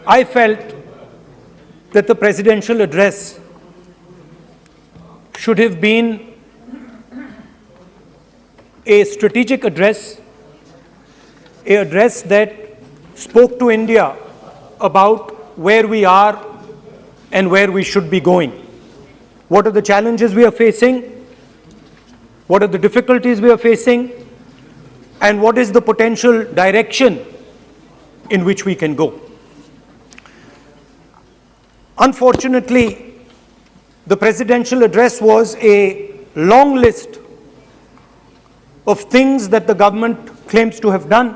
I felt that the presidential address should have been a strategic address, an address that spoke to India about where we are and where we should be going. What are the challenges we are facing? What are the difficulties we are facing? And what is the potential direction in which we can go? Unfortunately, the presidential address was a long list of things that the government claims to have done,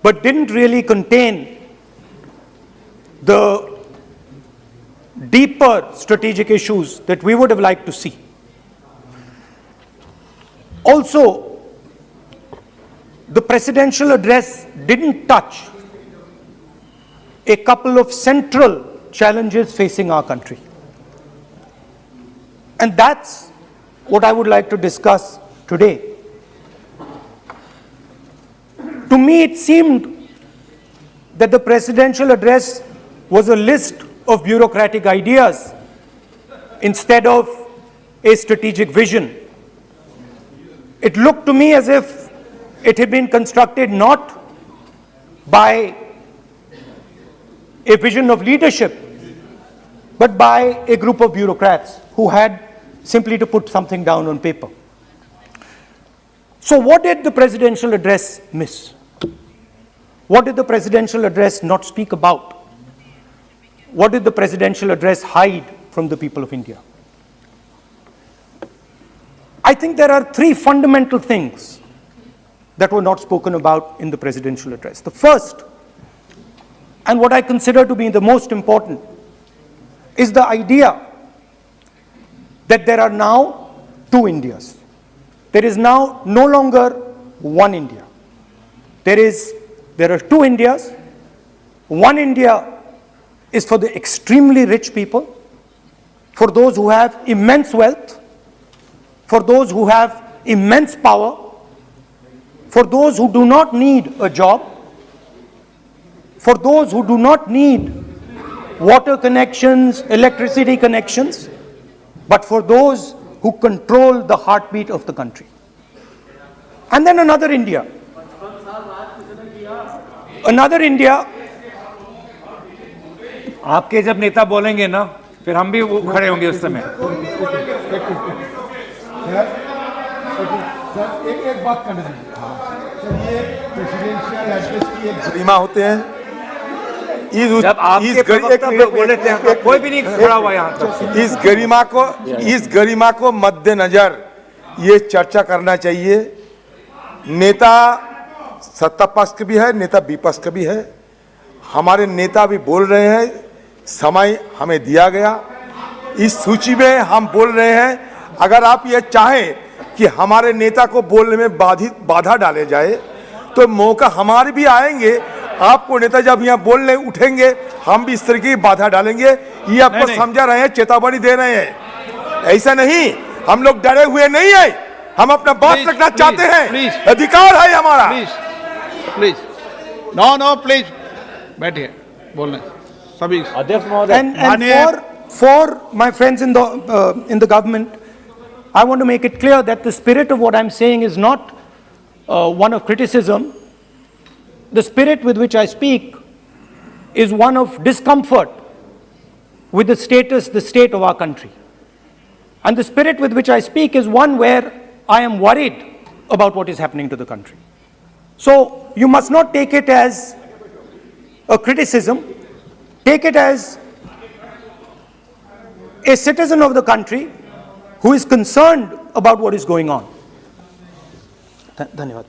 but didn't really contain the deeper strategic issues that we would have liked to see. Also, the presidential address didn't touch a couple of central challenges facing our country. And that's what I would like to discuss today. To me, it seemed that the presidential address was a list of bureaucratic ideas instead of a strategic vision. It looked to me as if it had been constructed not by a vision of leadership, but by a group of bureaucrats who had simply to put something down on paper. So what did the presidential address miss? What did the presidential address not speak about? What did the presidential address hide from the people of India? I think there are three fundamental things that were not spoken about in the presidential address. The first, and what I consider to be the most important, is the idea that there are now two Indias. There is now no longer one India. There are two Indias. One India is for the extremely rich people, for those who have immense wealth, for those who have immense power, for those who do not need a job, for those who do not need water connections, electricity connections, but for those who control the heartbeat of the country. And then another India. Another India. आपके जब नेता बोलेंगे ना, फिर हम भी खड़े होंगे उस समय। एक बात करना है। ये प्रेसिडेंशियल एड्रेस की एक गरिमा होते हैं। जब आपके प्रवक्ता बोले थे, कोई भी नहीं खड़ा हुआ यहाँ तक। इस गरिमा को मद्देनजर ये चर्चा करना चाहिए। नेता सत्ता पक्ष के भी है, नेता विपक्ष के भी है। हमारे नेता भी बोल रहे हैं, समय हमें दिया गया, इस सूची में हम बोल रहे हैं। अगर आप ये चाहें कि हमारे नेता को बोलने में बाधा डाले जाए, तो मौका हमारे भी आएंगे। आपको नेता जब यहाँ बोलने उठेंगे, हम भी इस तरह की बाधा डालेंगे। ये आपको समझा रहे हैं, चेतावनी दे रहे हैं। ऐसा नहीं, हम लोग डरे हुए नहीं है, हम अपना बात रखना चाहते हैं, अधिकार है हमारा। प्लीज नो प्लीज बैठिए, बोलने सभी अध्यक्ष महोदय। And for my friends in the government, I want to make it clear that the spirit of what I'm saying is not one of criticism. The spirit with which I speak is one of discomfort with the state of our country. And the spirit with which I speak is one where I am worried about what is happening to the country. So you must not take it as a criticism. Take it as a citizen of the country who is concerned about what is going on. धन्यवाद।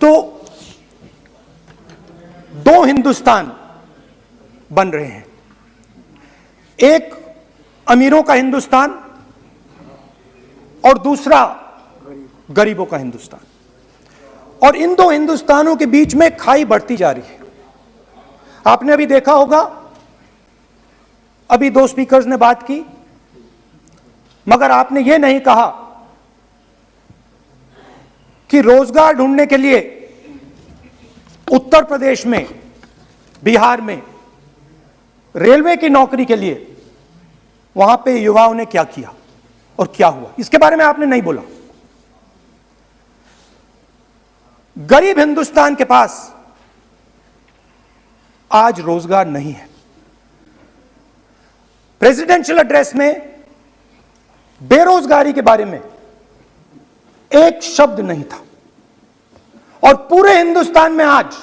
तो दो हिंदुस्तान बन रहे हैं, एक अमीरों का हिंदुस्तान और दूसरा गरीबों का हिंदुस्तान। और इन दो हिंदुस्तानों के बीच में खाई बढ़ती जा रही है। आपने अभी देखा होगा, अभी दो स्पीकर्स ने बात की, मगर आपने यह नहीं कहा कि रोजगार ढूंढने के लिए उत्तर प्रदेश में, बिहार में रेलवे की नौकरी के लिए वहां पे युवाओं ने क्या किया और क्या हुआ, इसके बारे में आपने नहीं बोला। गरीब हिंदुस्तान के पास आज रोजगार नहीं है। प्रेसिडेंशियल एड्रेस में बेरोजगारी के बारे में एक शब्द नहीं था, और पूरे हिंदुस्तान में आज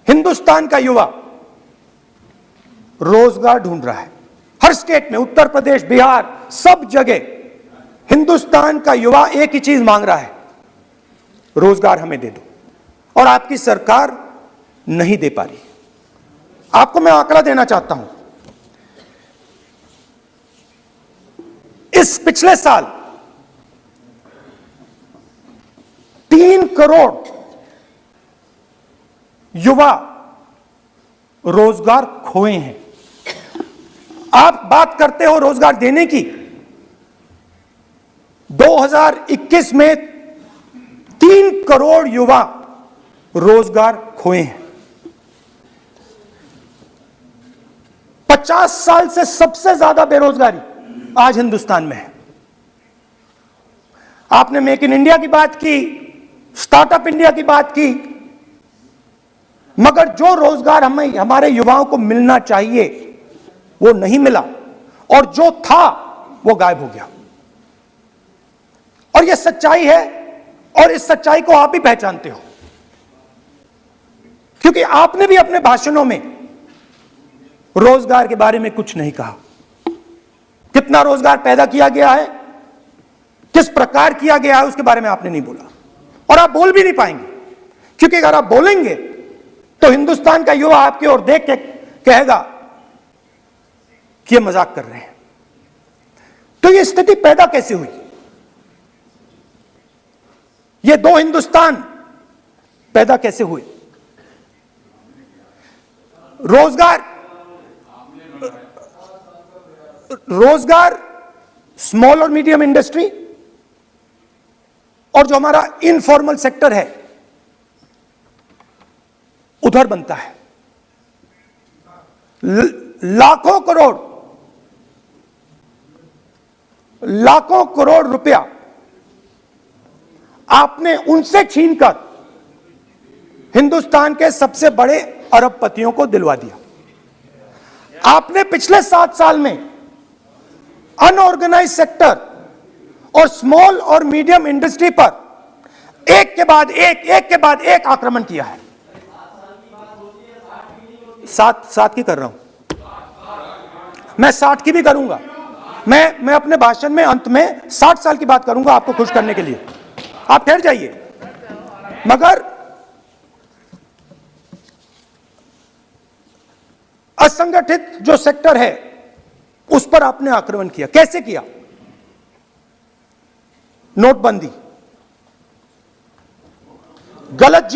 हिंदुस्तान का युवा रोजगार ढूंढ रहा है। हर स्टेट में, उत्तर प्रदेश, बिहार, सब जगह हिंदुस्तान का युवा एक ही चीज मांग रहा है, रोजगार हमें दे दो, और आपकी सरकार नहीं दे पा रही। आपको मैं आंकड़ा देना चाहता हूं। इस पिछले साल 3 करोड़ युवा रोजगार खोए हैं। आप बात करते हो रोजगार देने की, 2021 में 3 करोड़ युवा रोजगार खोए हैं। 50 साल से सबसे ज्यादा बेरोजगारी आज हिंदुस्तान में है। आपने मेक इन इंडिया की बात की, स्टार्टअप इंडिया की बात की, मगर जो रोजगार हमें, हमारे युवाओं को मिलना चाहिए वो नहीं मिला, और जो था वो गायब हो गया। और ये सच्चाई है, और इस सच्चाई को आप भी पहचानते हो, क्योंकि आपने भी अपने भाषणों में रोजगार के बारे में कुछ नहीं कहा। कितना रोजगार पैदा किया गया है, किस प्रकार किया गया है, उसके बारे में आपने नहीं बोला, और आप बोल भी नहीं पाएंगे, क्योंकि अगर आप बोलेंगे तो हिंदुस्तान का युवा आपकी ओर देख के कहेगा कि ये मजाक कर रहे हैं। तो ये स्थिति पैदा कैसे हुई? ये दो हिंदुस्तान पैदा कैसे हुए? रोजगार स्मॉल और मीडियम इंडस्ट्री और जो हमारा इनफॉर्मल सेक्टर है उधर बनता है। लाखों करोड़ रुपया आपने उनसे छीनकर हिंदुस्तान के सबसे बड़े अरबपतियों को दिलवा दिया। आपने पिछले 7 साल में अनऑर्गेनाइज सेक्टर और स्मॉल और मीडियम इंडस्ट्री पर एक के बाद एक आक्रमण किया है। 7 की कर रहा हूं मैं, 60 की भी करूंगा मैं अपने भाषण में अंत में 60 साल की बात करूंगा आपको खुश करने के लिए। आप ठहर जाइए। मगर असंगठित जो सेक्टर है उस पर आपने आक्रमण किया। कैसे किया? नोटबंदी, गलत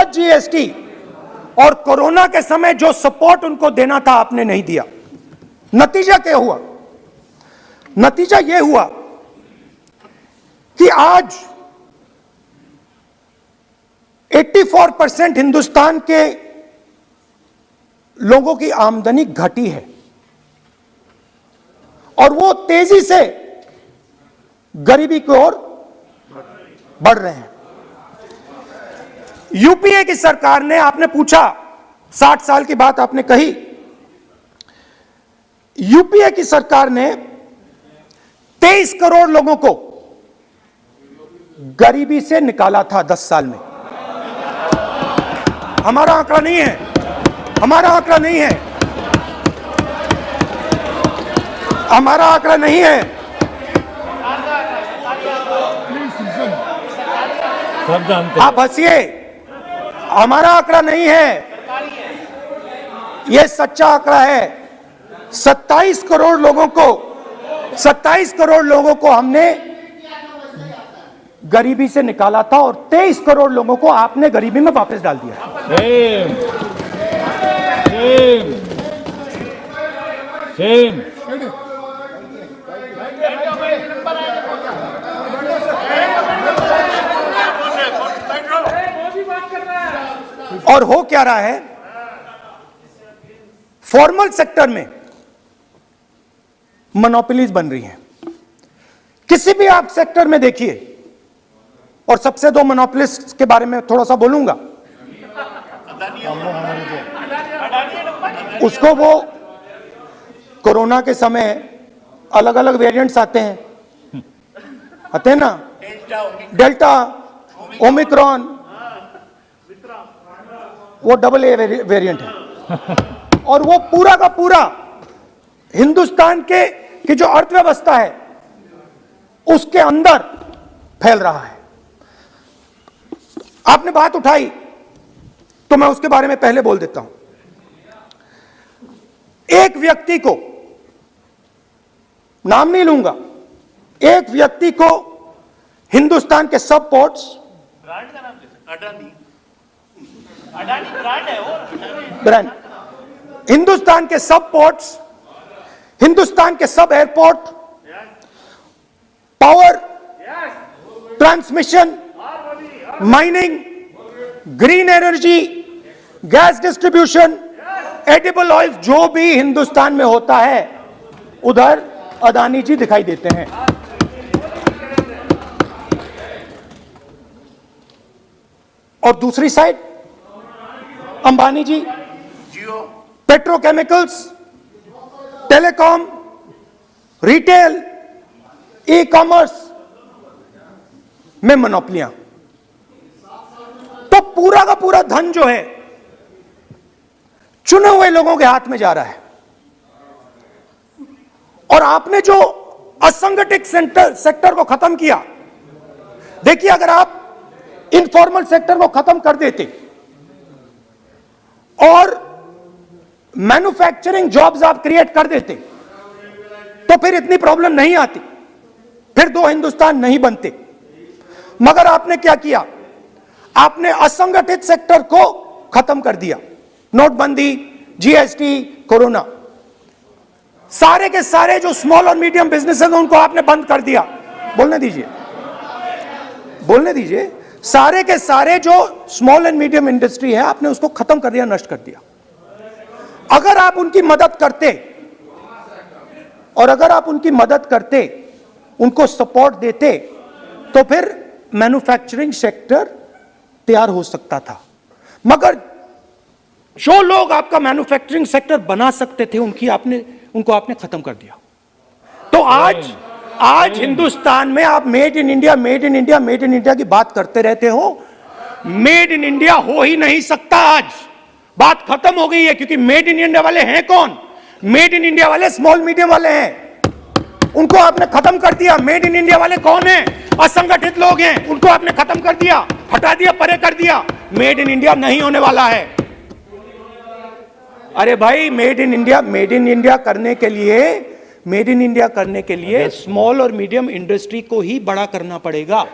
जीएसटी और कोरोना के समय जो सपोर्ट उनको देना था आपने नहीं दिया। नतीजा क्या हुआ? नतीजा यह हुआ कि आज 84% हिंदुस्तान के लोगों की आमदनी घटी है और वो तेजी से गरीबी की ओर बढ़ रहे हैं। यूपीए की सरकार ने, आपने पूछा 60 साल की बात आपने कही, यूपीए की सरकार ने 23 करोड़ लोगों को गरीबी से निकाला था 10 साल में। हमारा आंकड़ा नहीं है, हमारा आंकड़ा नहीं है, हमारा आंकड़ा नहीं है। सब जानते आप हंसिए, हमारा आंकड़ा नहीं है, यह सच्चा आंकड़ा है। 27 करोड़ लोगों को हमने गरीबी से निकाला था और 23 करोड़ लोगों को आपने गरीबी में वापस डाल दिया। सेम और हो क्या रहा है, फॉर्मल सेक्टर में मोनोपोलीज बन रही हैं। किसी भी आप सेक्टर में देखिए, और सबसे दो मोनोपोलिस्ट के बारे में थोड़ा सा बोलूंगा। उसको वो कोरोना के समय अलग अलग वेरिएंट्स आते हैं ना, डेल्टा, ओमिक्रॉन, वो AA वेरिएंट है, और वो पूरा का पूरा हिंदुस्तान की जो अर्थव्यवस्था है उसके अंदर फैल रहा है। आपने बात उठाई तो मैं उसके बारे में पहले बोल देता हूं। एक व्यक्ति को, नाम नहीं लूंगा, एक व्यक्ति को हिंदुस्तान के सब पोर्ट्स, ब्रांड का नाम ब्रांड है वो, ब्रांड, हिंदुस्तान के सब पोर्ट्स, हिंदुस्तान के सब airport, power, transmission, mining, green energy, gas distribution, edible oil, जो भी हिंदुस्तान में होता है उधर अदानी जी दिखाई देते हैं। और दूसरी side Ambani ji petrochemicals, telecom, retail, e commerce में मोनोपोलियां। तो पूरा का पूरा धन जो है चुने हुए लोगों के हाथ में जा रहा है। और आपने जो असंगठित सेक्टर को खत्म किया, देखिए अगर आप इनफॉर्मल सेक्टर को खत्म कर देते और मैन्युफैक्चरिंग जॉब्स आप क्रिएट कर देते तो फिर इतनी प्रॉब्लम नहीं आती, फिर दो हिंदुस्तान नहीं बनते। मगर आपने क्या किया, आपने असंगठित सेक्टर को खत्म कर दिया। नोटबंदी, जीएसटी, कोरोना, सारे के सारे जो स्मॉल और मीडियम बिजनेसेस हैं उनको आपने बंद कर दिया। बोलने दीजिए, बोलने दीजिए। सारे के सारे जो स्मॉल एंड मीडियम इंडस्ट्री है आपने उसको खत्म कर दिया, नष्ट कर दिया। अगर आप उनकी मदद करते, और अगर आप उनकी मदद करते, उनको सपोर्ट देते, तो फिर मैन्युफैक्चरिंग सेक्टर तैयार हो सकता था। मगर जो लोग आपका मैन्युफैक्चरिंग सेक्टर बना सकते थे उनको आपने खत्म कर दिया। तो आज हिंदुस्तान में आप made in India, made in India, made in India की बात करते रहते हो। मेड इन इंडिया हो ही नहीं सकता। आज बात खत्म हो गई है, क्योंकि मेड इन इंडिया वाले हैं कौन? मेड इन इंडिया वाले स्मॉल मीडियम वाले हैं, उनको आपने खत्म कर दिया। मेड इन इंडिया वाले कौन है? असंगठित लोग हैं, उनको आपने खत्म कर दिया, हटा दिया, परे कर दिया। मेड इन इंडिया नहीं होने वाला है। अरे भाई, मेड इन इंडिया करने के लिए स्मॉल और मीडियम इंडस्ट्री को ही बड़ा करना पड़ेगा।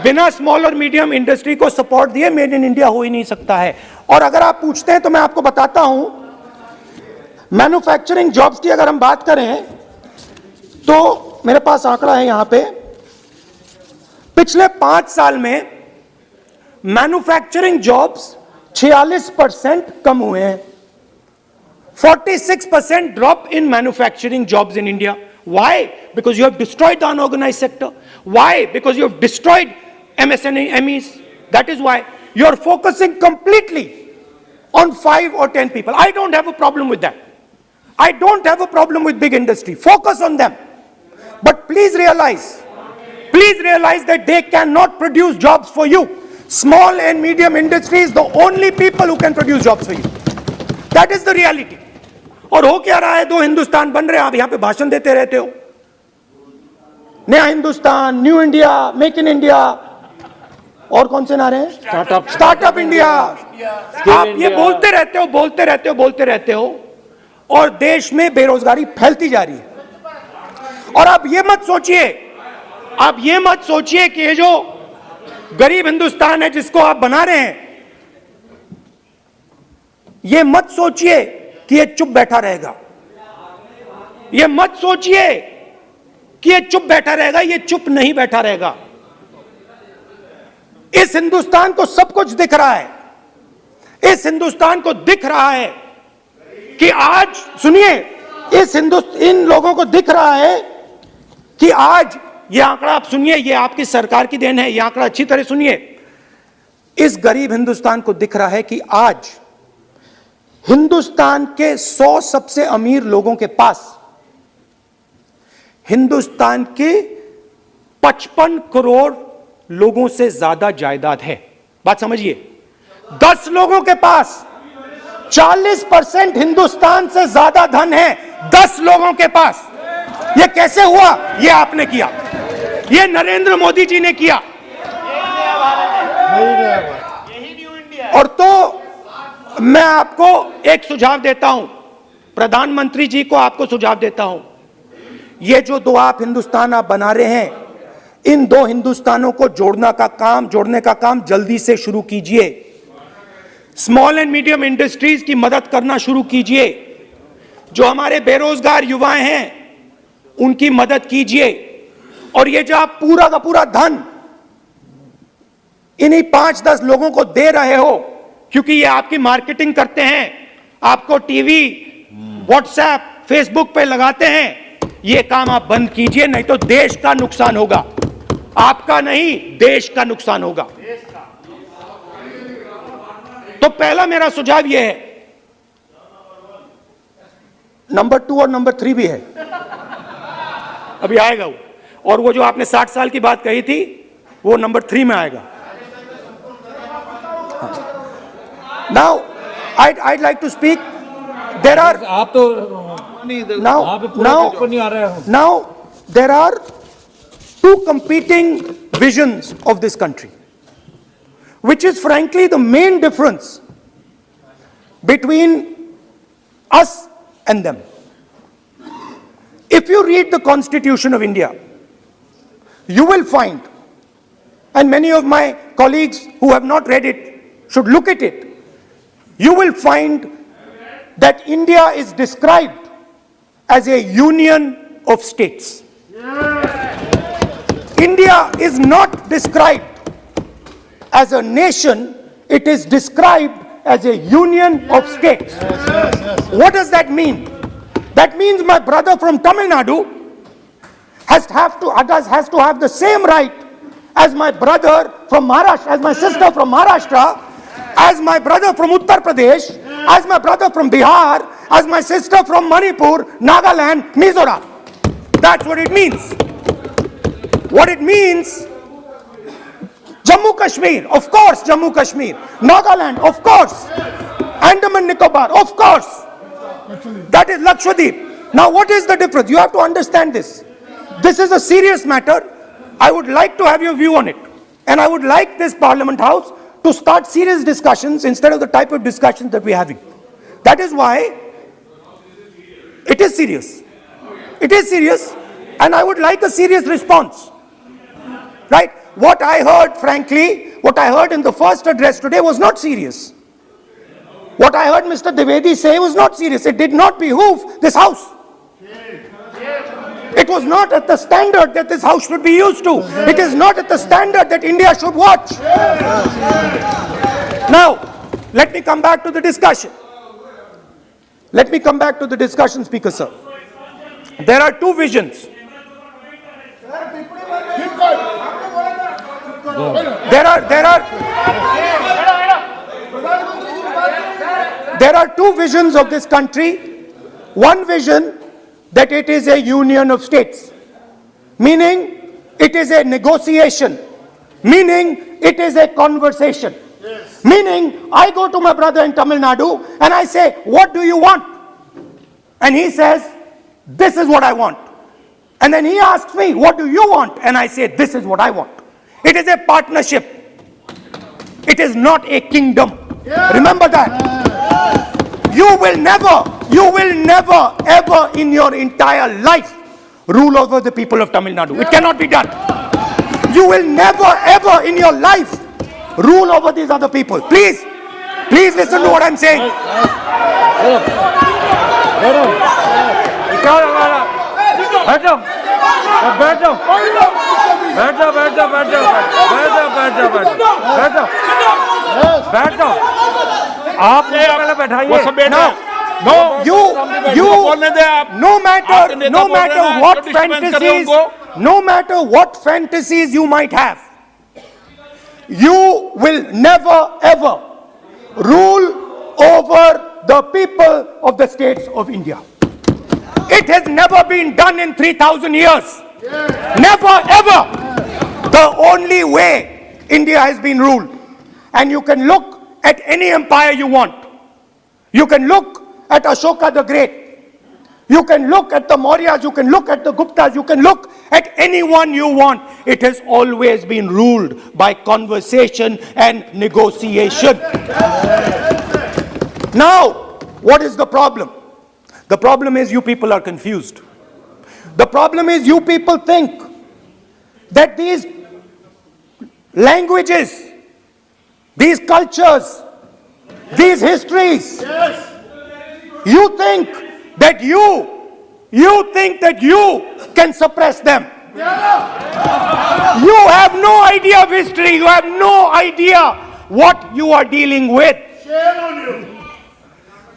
बिना स्मॉल और मीडियम इंडस्ट्री को सपोर्ट दिए मेड इन इंडिया हो ही नहीं सकता है। और अगर आप पूछते हैं तो मैं आपको बताता हूं, मैन्युफैक्चरिंग जॉब्स की अगर हम बात करें तो मेरे पास आंकड़ा है यहां पे, पिछले 5 साल में मैन्युफैक्चरिंग जॉब्स 46% कम हुए हैं। 46% drop in manufacturing jobs in India. Why? Because you have destroyed the unorganized sector. Why? Because you have destroyed MSMEs. That is why you are focusing completely on 5 or 10 people. I don't have a problem with that. I don't have a problem with big industry. Focus on them. But please realize that they cannot produce jobs for you. Small and medium industry is the only people who can produce jobs for you. That is the reality. और हो क्या रहा है, दो हिंदुस्तान बन रहे हैं। आप यहां पे भाषण देते रहते हो, नया Hindustan, new India, make in India, और कौन से नारे हैं? Startup India. आप ये बोलते रहते हो और देश में बेरोजगारी फैलती जा रही है। और आप ये मत सोचिए कि ये जो गरीब हिंदुस्तान है जिसको आप बना रहे हैं, ये मत सोचिए कि ये चुप बैठा रहेगा। ये मत सोचिए कि ये चुप बैठा रहेगा, ये चुप नहीं बैठा रहेगा। इस हिंदुस्तान को सब कुछ दिख रहा है। इस हिंदुस्तान को दिख रहा है कि आज, सुनिए, इन लोगों को दिख रहा है कि आज ये आंकड़ा, आप सुनिए, ये आपकी सरकार की देन है, ये आंकड़ा अच्छी तरह सुनिए। इस गरीब हिंदुस्तान को दिख रहा है कि आज हिंदुस्तान के 100 सबसे अमीर लोगों के पास हिंदुस्तान के 55 करोड़ लोगों से ज्यादा जायदाद है। बात समझिए, 10 लोगों के पास 40% हिंदुस्तान से ज्यादा धन है, 10 लोगों के पास। यह कैसे हुआ? यह आपने किया, यह नरेंद्र मोदी जी ने किया। और तो मैं आपको एक सुझाव देता हूं, प्रधानमंत्री जी को आपको सुझाव देता हूं, ये जो दो आप हिंदुस्तान आप बना रहे हैं, इन दो हिंदुस्तानों को जोड़ने का काम जल्दी से शुरू कीजिए। स्मॉल एंड मीडियम इंडस्ट्रीज की मदद करना शुरू कीजिए। जो हमारे बेरोजगार युवाएं हैं उनकी मदद कीजिए। और ये जो आप पूरा का पूरा धन इन्हीं 5-10 लोगों को दे रहे हो, क्योंकि ये आपकी मार्केटिंग करते हैं, आपको टीवी, व्हाट्सएप, फेसबुक पे लगाते हैं, ये काम आप बंद कीजिए, नहीं तो देश का नुकसान होगा। आपका नहीं, देश का नुकसान होगा। तो पहला मेरा सुझाव यह है, नंबर 2 और नंबर 3 भी है, अभी आएगा वो। और वो जो आपने 60 साल की बात कही थी, वो नंबर 3 में आएगा। Now, I'd like to speak. There are. आप तो now there are 2 competing visions of this country, which is frankly the main difference between us and them. If you read the Constitution of India, you will find, and many of my colleagues who have not read it should look at it, you will find that India is described as a union of states. India is not described as a nation, it is described as a union of states. What does that mean? That means my brother from Tamil Nadu has to have the same right as my brother from Maharashtra, as my sister from Maharashtra, as my brother from Uttar Pradesh, as my brother from Bihar, as my sister from Manipur, Nagaland, Mizoram. That's what it means. What it means, Jammu Kashmir, of course, Jammu Kashmir, Nagaland, of course, Andaman Nicobar, of course. That is Lakshadweep. Now what is the difference? You have to understand this. This is a serious matter. I would like to have your view on it. And I would like this Parliament House to start serious discussions instead of the type of discussions that we're having. That is why it is serious. It is serious, and I would like a serious response. Right? What I heard, frankly, what I heard in the first address today was not serious. What I heard Mr. Dwivedi say was not serious. It did not behoove this House. It was not at the standard that this House should be used to. It is not at the standard that India should watch. Now, let me come back to the discussion. Let me come back to the discussion, Speaker Sir. There are 2 visions. There are 2 visions of this country. One vision that it is a union of states, meaning it is a negotiation, meaning it is a conversation, meaning I go to my brother in Tamil Nadu and I say, what do you want? And he says, this is what I want. And then he asks me, what do you want? And I say, this is what I want. It is a partnership. It is not a kingdom. Remember that. You will never, ever in your entire life rule over the people of Tamil Nadu. It cannot be done. You will never, ever in your life rule over these other people. Please listen to what I'm saying. आप पहले बैठाइए। वो सब बैठ Now, no you बोलने दे आप। no आपके matter नेता बोल रहे हैं, what क्यों disturbance कर रहे हो fantasies, उनको? no matter what fantasies you might have, you will never ever rule over the people of the states of India. It has never been done in 3,000 years. Never ever. The only way India has been ruled. And you can look at any empire you want. You can look at Ashoka the Great. You can look at the Mauryas, you can look at the Guptas, you can look at anyone you want. It has always been ruled by conversation and negotiation. Now, what is the problem? The problem is you people are confused. The problem is you people think that these languages, these cultures, these histories, you think that you can suppress them. You have no idea of history. You have no idea what you are dealing with.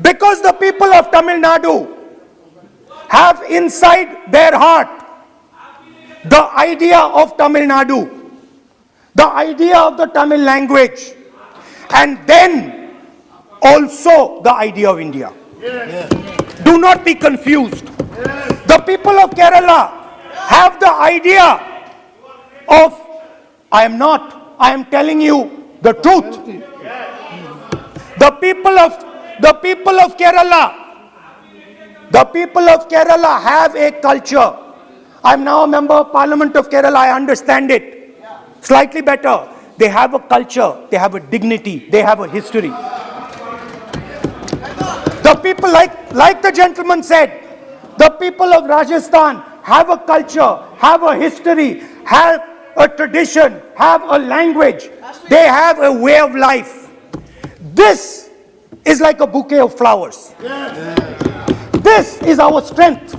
Because the people of Tamil Nadu have inside their heart the idea of Tamil Nadu, the idea of the Tamil language, and then also the idea of India. Do not be confused. The people of Kerala have the idea of, I am telling you the truth. The people of Kerala have a culture. I am now a member of Parliament of Kerala. I understand it slightly better. They have a culture, they have a dignity, they have a history. The people, like the gentleman said, the people of Rajasthan have a culture, have a history, have a tradition, have a language. They have a way of life. This is like a bouquet of flowers. This is our strength.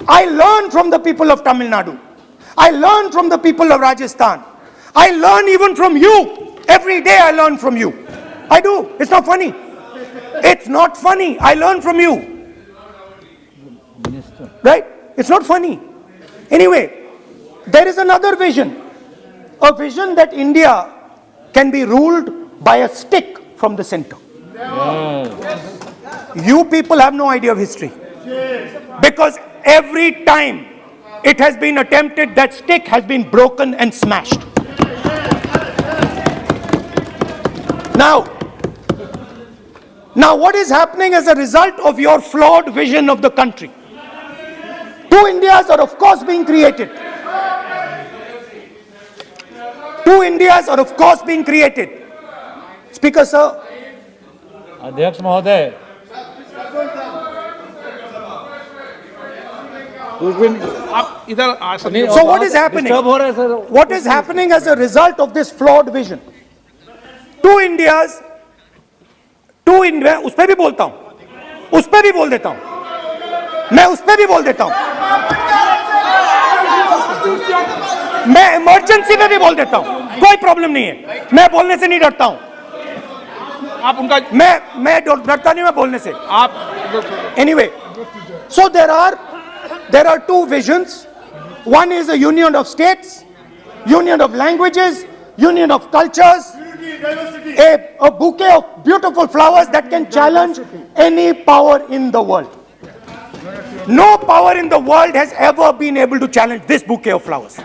I learn from the people of Tamil Nadu. I learn from the people of Rajasthan. I learn even from you. Every day I learn from you. I do. It's not funny. It's not funny. I learn from you. Right? It's not funny. Anyway, there is another vision. A vision that India can be ruled by a stick from the center. You people have no idea of history. Because every time it has been attempted, that stick has been broken and smashed. Now what is happening as a result of your flawed vision of the country? Two Indias are of course being created. Two Indias are of course being created. Speaker sir. अध्यक्ष महोदय, आप इधर आ सकते So what is happening? Disturb हो रहे हैं sir. What is happening as a result of this flawed vision? Two Indias, उस पे भी बोलता हूं, उस पे भी बोल देता हूं, मैं उस पे भी बोल देता हूं, मैं इमरजेंसी में भी बोल देता हूं, कोई प्रॉब्लम नहीं है, मैं बोलने से नहीं डरता हूं, आप उनका मैं डरता नहीं, मैं बोलने से। आप Anyway, so there are two visions. One is a union of states, union of languages, union of cultures, a bouquet of beautiful flowers that can challenge any power in the world. No power in the world has ever been able to challenge this bouquet of flowers.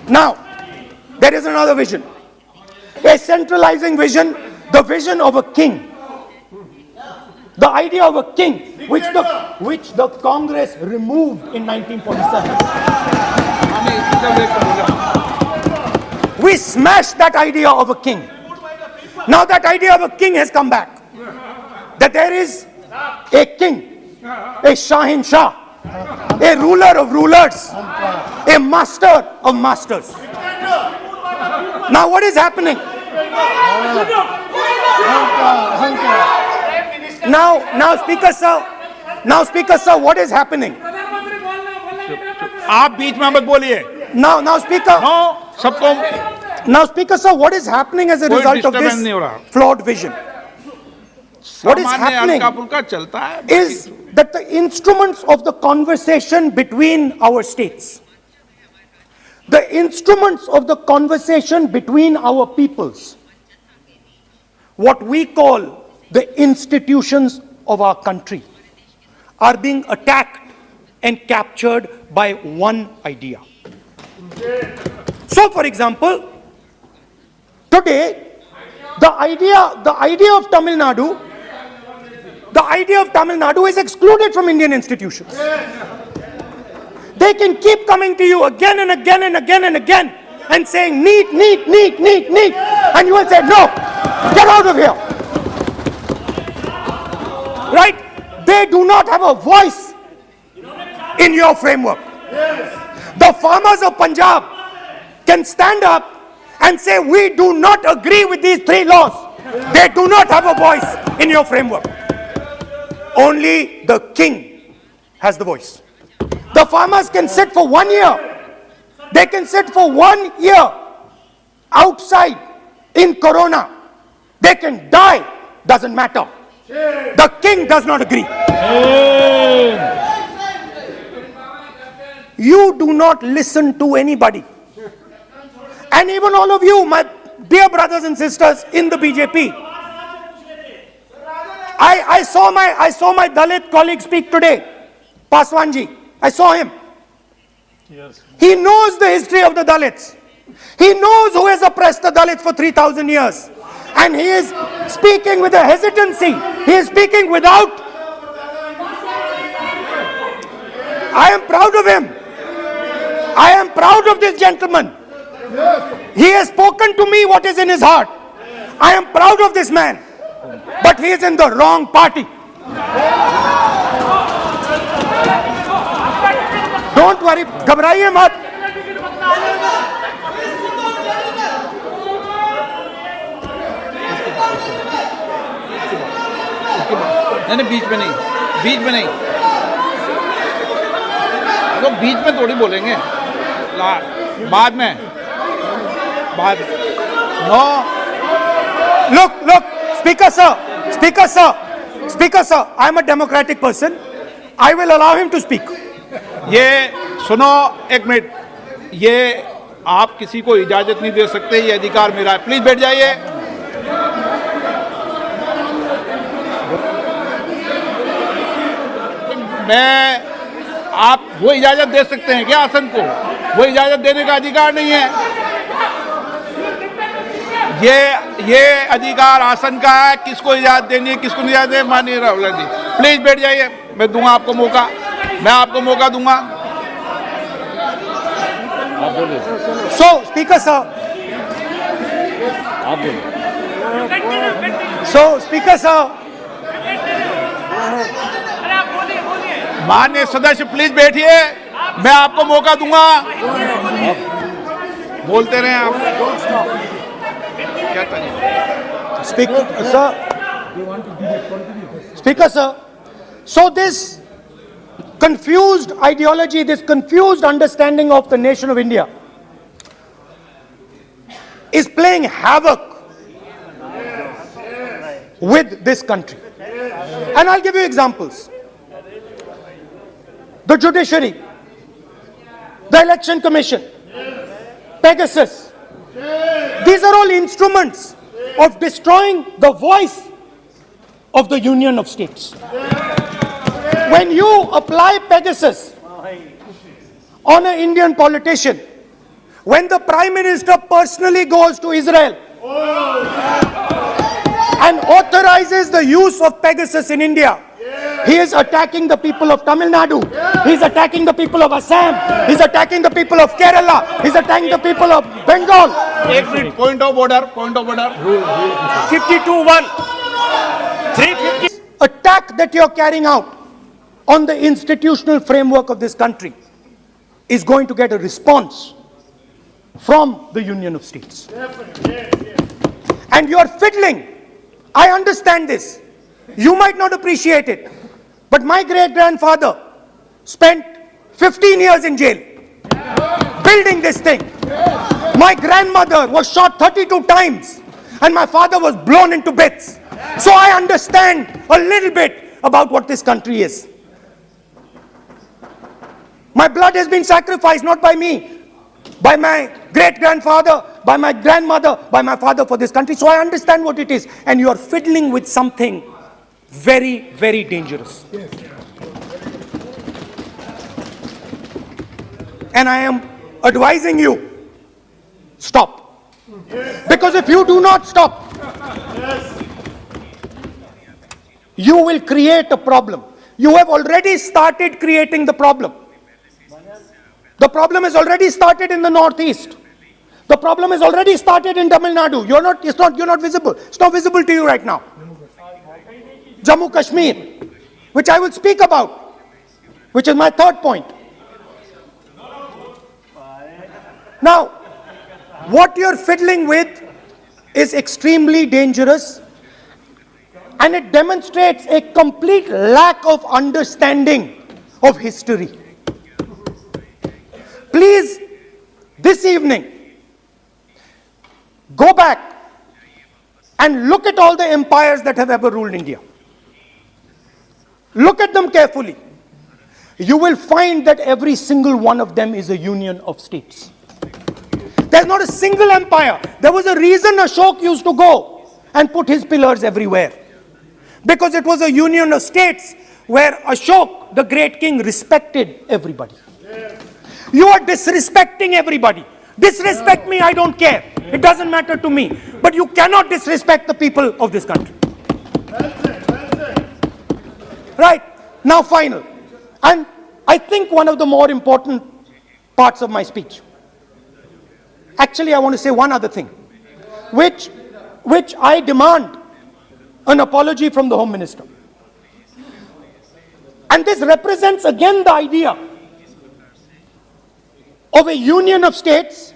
Now, there is another vision, a centralizing vision, the vision of a king. The idea of a king, which the Congress removed in 1947. We smashed that idea of a king. Now that idea of a king has come back. That there is a king, a Shahin Shah, a ruler of rulers, a master of masters. Now what is happening? Now Speaker sir, what is happening? आप बीच में मत बोलिए। Now Speaker. No, सबको Now, Speaker sir, what is happening as a कोई result of disturbance this नहीं हो रहा। flawed vision What is सामान्य happening हल्का फुल्का चलता है। is that the instruments of the conversation between our states, the instruments of the conversation between our peoples, what we call the institutions of our country, are being attacked and captured by one idea. So, for example, today, the idea of Tamil Nadu is excluded from Indian institutions. They can keep coming to you again and again and again and again and saying need, and you will say no, get out of here. Right? They do not have a voice in your framework. The farmers of Punjab can stand up and say we do not agree with these 3 laws. They do not have a voice in your framework. Only the king has the voice. The farmers can sit for 1 year. They can sit for 1 year outside in Corona. They can die, doesn't matter. The king does not agree. You do not listen to anybody. And even all of you, my dear brothers and sisters in the BJP, I saw my Dalit colleague speak today, Paswanji. I saw him. Yes. He knows the history of the Dalits. He knows who has oppressed the Dalits for 3,000 years. And he is speaking with a hesitancy. He is speaking without. I am proud of him. I am proud of this gentleman. He has spoken to me what is in his heart. I am proud of this man. But he is in the wrong party. Don't worry, घबराइए मत. नहीं बीच में नहीं तो बीच में थोड़ी बोलेंगे बाद में No. Look, Speaker sir, I am a democratic person. I will allow him to speak. ये सुनो एक मिनट, ये आप किसी को इजाजत नहीं दे सकते, ये अधिकार मेरा है. प्लीज बैठ जाइए. मैं आप वो इजाजत दे सकते हैं क्या आसन को? वो इजाजत देने का अधिकार नहीं है. ये अधिकार आसन का है. किसको इजाजत देनी है, किसको नहीं इजाजत देनी, माननीय राहुल गांधी प्लीज बैठ जाइए. मैं दूंगा आपको मौका, मैं आपको मौका दूंगा. So, Speaker sir. So, Speaker sir. माननीय सदस्य प्लीज बैठिए, मैं आपको मौका दूंगा. बोलते रहे आप. Speaker sir, so this confused ideology, this confused understanding of the nation of India is playing havoc with this country. And I'll give you examples. The judiciary, the election commission, Pegasus, these are all instruments of destroying the voice of the Union of States. When you apply Pegasus on an Indian politician, when the Prime Minister personally goes to Israel and authorizes the use of Pegasus in India, he is attacking the people of Tamil Nadu. He is attacking the people of Assam. He is attacking the people of Kerala. He is attacking the people of Bengal. Point of order. 52-1. 350. Attack that you are carrying out on the institutional framework of this country is going to get a response from the Union of States. And you are fiddling. I understand this. You might not appreciate it. But my great-grandfather spent 15 years in jail building this thing. My grandmother was shot 32 times and my father was blown into bits. So I understand a little bit about what this country is. My blood has been sacrificed, not by me, by my great-grandfather, by my grandmother, by my father for this country. So I understand what it is. And you are fiddling with something very, very dangerous. And I am advising you, stop. Because if you do not stop, you will create a problem. You have already started creating the problem. The problem has already started in the northeast. The problem has already started in Tamil Nadu. You're not visible. It's not visible to you right now. Jammu Kashmir, which I will speak about, which is my third point. Now, what you're fiddling with is extremely dangerous, and it demonstrates a complete lack of understanding of history. Please, this evening, go back and look at all the empires that have ever ruled India. Look at them carefully. You will find that every single one of them is a union of states. There's not a single empire. There was a reason Ashok used to go and put his pillars everywhere. Because it was a union of states where Ashok, the great king, respected everybody. You are disrespecting everybody. Disrespect me, I don't care. It doesn't matter to me. But you cannot disrespect the people of this country. Right. Now, final. And I think one of the more important parts of my speech. Actually, I want to say one other thing, which I demand an apology from the Home Minister. And this represents again the idea of a union of states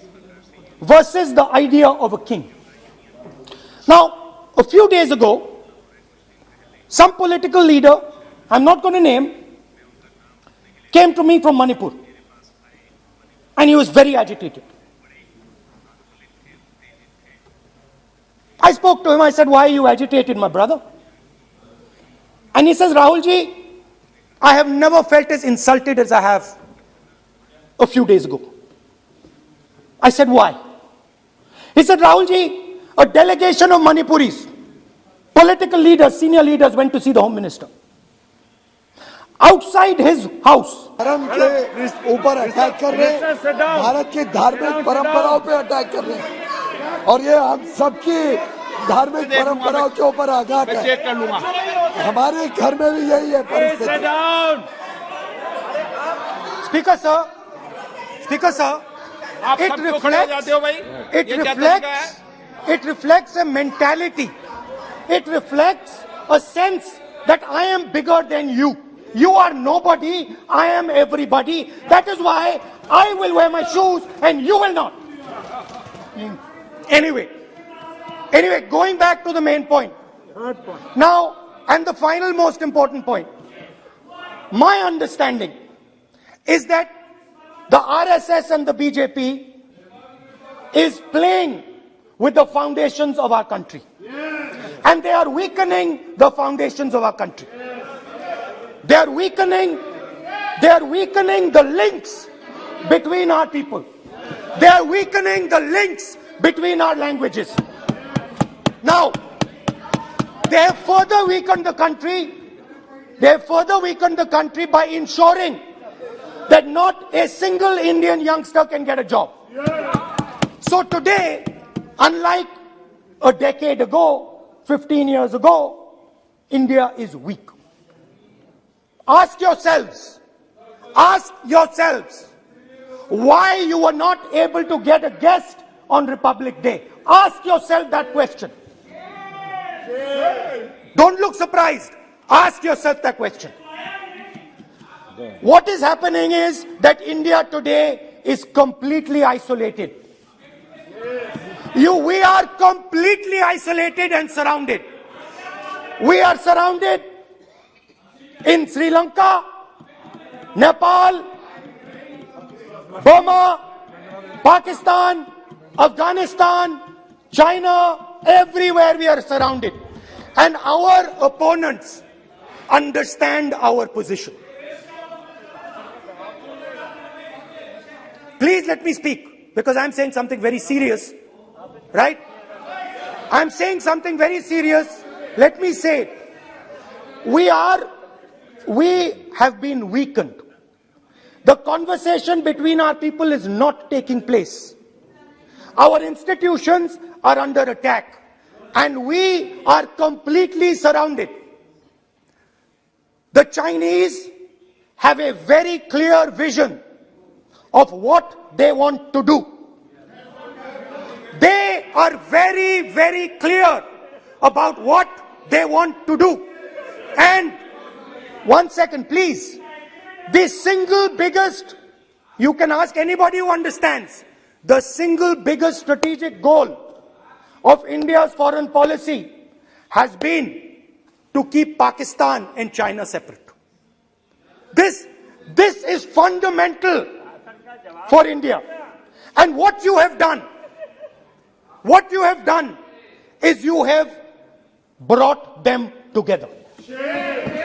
versus the idea of a king. Now, a few days ago, some political leader, I'm not going to name, came to me from Manipur. And he was very agitated. I spoke to him, I said, why are you agitated, my brother? And he says, Rahul ji, I have never felt as insulted as I have a few days ago. I said, why? He said, Rahul ji, a delegation of Manipuris, political leaders, senior leaders went to see the Home Minister. Outside his house. धर्म के ऊपर attack कर रहे हैं, भारत की धार्मिक परंपराओं पे अटैक कर रहे हैं, और ये हम सबकी धार्मिक परंपराओं के ऊपर आघात है। हमारे घर में भी यही है परिस्थिति। Speaker sir, it reflects a mentality. It reflects a sense that I am bigger than you. You are nobody, I am everybody. That is why I will wear my shoes and you will not. Anyway, going back to the main point. Now, and the final most important point. My understanding is that the RSS and the BJP is playing with the foundations of our country. And they are weakening the foundations of our country. They are weakening the links between our people. They are weakening the links between our languages. Now, they have further weakened the country. They have further weakened the country by ensuring that not a single Indian youngster can get a job. So today, unlike a decade ago, 15 years ago, India is weak. Ask yourselves, why you were not able to get a guest on Republic Day. Ask yourself that question. Don't look surprised. Ask yourself that question. What is happening is that India today is completely isolated. We are completely isolated and surrounded. We are surrounded in Sri Lanka, Nepal, Burma, Pakistan, Afghanistan, China, everywhere we are surrounded. And our opponents understand our position. Please let me speak, because I'm saying something very serious, right? I'm saying something very serious. Let me say, we have been weakened. The conversation between our people is not taking place. Our institutions are under attack, and we are completely surrounded. The Chinese have a very clear vision of what they want to do. They are very, very clear about what they want to do. And one second, please. The single biggest, you can ask anybody who understands, the single biggest strategic goal of India's foreign policy has been to keep Pakistan and China separate. This is fundamental for India. And what you have done is you have brought them together.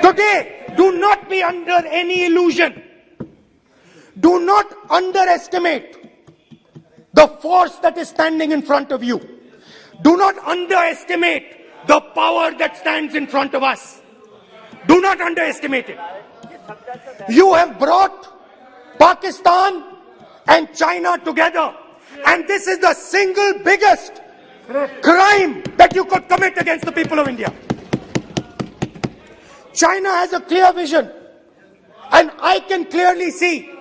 Today, do not be under any illusion. Do not underestimate the force that is standing in front of you. Do not underestimate the power that stands in front of us. Do not underestimate it. You have brought Pakistan and China together, and this is the single biggest crime that you could commit against the people of India. China has a clear vision, and I can clearly see,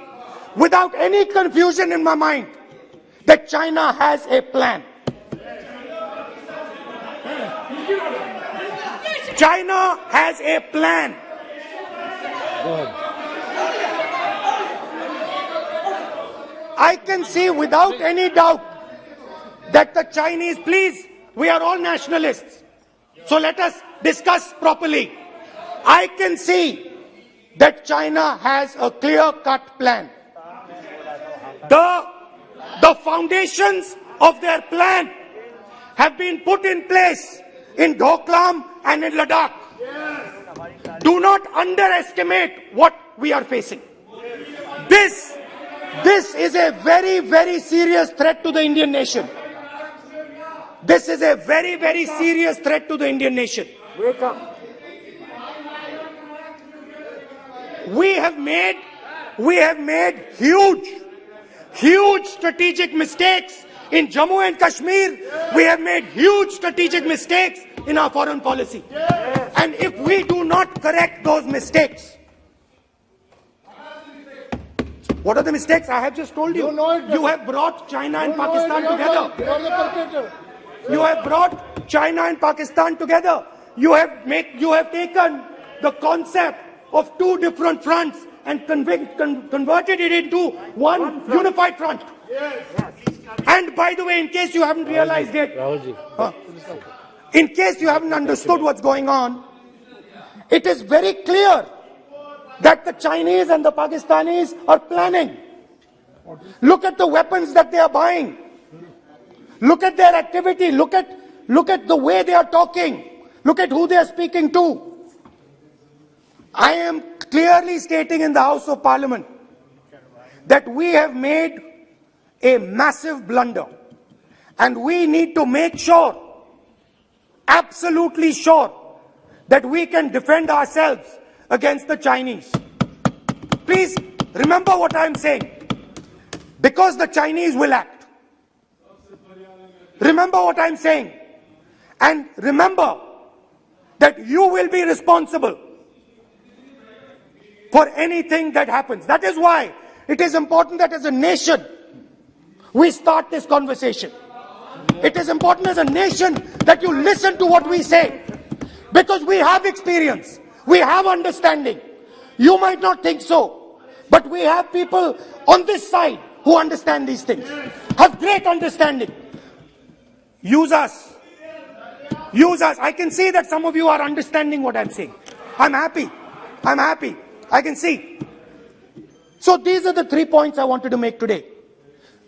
without any confusion in my mind, that China has a plan. China has a plan. I can see without any doubt that the Chinese, please, we are all nationalists, so let us discuss properly. I can see that China has a clear-cut plan. The foundations of their plan have been put in place in Doklam and in Ladakh. Do not underestimate what we are facing. This is a very, very serious threat to the Indian nation. This is a very, very serious threat to the Indian nation. Wake up. We have made huge strategic mistakes in Jammu and Kashmir. We have made huge strategic mistakes in our foreign policy. And if we do not correct those mistakes, what are the mistakes? I have just told you. You have brought China and Pakistan together. You have brought China and Pakistan together. You have taken the concept of two different fronts and converted it into one unified front. And by the way, in case you haven't realized it, in case you haven't understood what's going on, it is very clear that the Chinese and the Pakistanis are planning. Look at the weapons that they are buying. Look at their activity. Look at the way they are talking. Look at who they are speaking to. I am clearly stating in the House of Parliament that we have made a massive blunder, and we need to make sure, absolutely sure, that we can defend ourselves against the Chinese. Please remember what I am saying, because the Chinese will act. Remember what I am saying, and remember that you will be responsible for anything that happens. That is why it is important that as a nation we start this conversation. It is important as a nation that you listen to what we say, because we have experience, we have understanding. You might not think so, but we have people on this side who understand these things, have great understanding. Use us. Use us. I can see that some of you are understanding what I'm saying. I'm happy. I can see. So these are the 3 points I wanted to make today.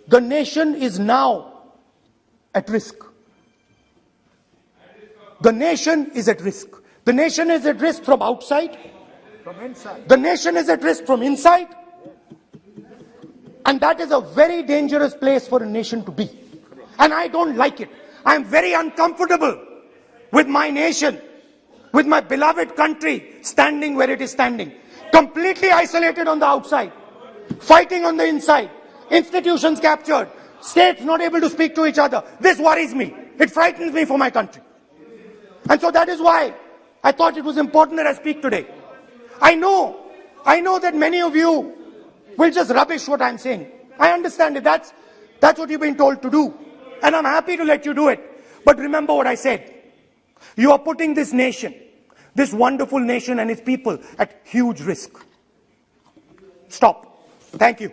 The nation is now at risk. The nation is at risk. The nation is at risk from outside. From inside. The nation is at risk from inside. And that is a very dangerous place for a nation to be. And I don't like it. I am very uncomfortable with my nation, with my beloved country standing where it is standing. Completely isolated on the outside, fighting on the inside, institutions captured, states not able to speak to each other. This worries me. It frightens me for my country. And so that is why I thought it was important that I speak today. I know that many of you will just rubbish what I'm saying. I understand it. That's what you've been told to do. And I'm happy to let you do it. But remember what I said. You are putting this nation, this wonderful nation and its people at huge risk. Stop. Thank you.